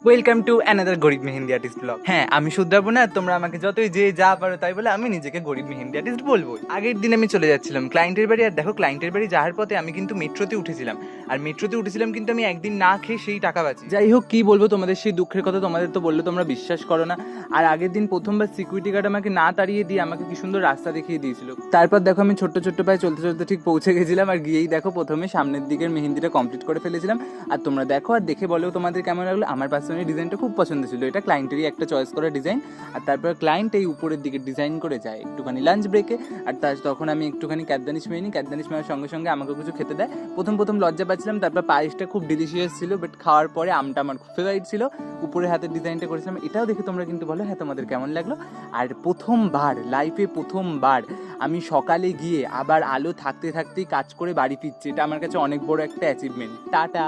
Welcome to another গরিব mehndi artist blog. হ্যাঁ, আমি শুধরাবো না, তোমরা আমাকে যতই যে যা পারো তাই বলে আমি নিজেকে গরিব মেহেন্দি আর্টিস্ট বলবো। আগের দিন আমি চলে যাচ্ছিলাম ক্লায়েন্টের বাড়ি, আর দেখো ক্লায়েন্টের বাড়ি যাওয়ার পথে আমি কিন্তু মেট্রোতে উঠেছিলাম। আর মেট্রোতে উঠেছিলাম কিন্তু আমি একদিন না খেয়ে সেই টাকা বাঁচি। যাই হোক, কি বলবো তোমাদের সেই দুঃখের কথা, তোমাদের তো বললে তোমরা বিশ্বাস করো না। আর আগের দিন প্রথমবার সিকিউরিটি গার্ড আমাকে না তাড়িয়ে দিয়ে আমাকে কি সুন্দর রাস্তা দেখিয়ে দিয়েছিল। তারপর দেখো আমি ছোট্ট ছোট্ট পায়ে চলতে চলতে ঠিক পৌঁছে গেছিলাম, আর গিয়েই দেখো প্রথমে সামনের দিকের মেহেন্দিটা কমপ্লিট করে ফেলেছিলাম। আর তোমরা দেখো আর দেখে বলেও তোমাদের কেমন লাগলো। আমার পার্সোনালি ডিজাইনটা খুব পছন্দ ছিল, এটা ক্লায়েন্টেরই একটা চয়েস করা ডিজাইন। আর তারপর ক্লায়েন্ট এই উপরের দিকে ডিজাইন করে যায় একটুখানি লাঞ্চ ব্রেকে। আর তখন আমি একটুখানি ক্যাদদানিশ মেয়ে নিই, ক্যাদদানিশ মেয়ের সঙ্গে সঙ্গে আমাকে কিছু খেতে দেয়। প্রথম প্রথম লজ্জা পাচ্ছিলাম, তারপর পায়েসটা খুব ডিলিশিয়াস ছিল, বাট খাওয়ার পরে আমটা আমার খুব ফেভারিট ছিল। উপরে হাতের ডিজাইনটা করেছিলাম, এটাও দেখে তোমরা কিন্তু বলো হ্যাঁ তোমাদের কেমন লাগলো। আর প্রথমবার লাইফে প্রথমবার আমি সকালে গিয়ে আবার আলো থাকতে থাকতেই কাজ করে বাড়ি ফিরছি, এটা আমার কাছে অনেক বড় একটা অ্যাচিভমেন্ট। টাটা।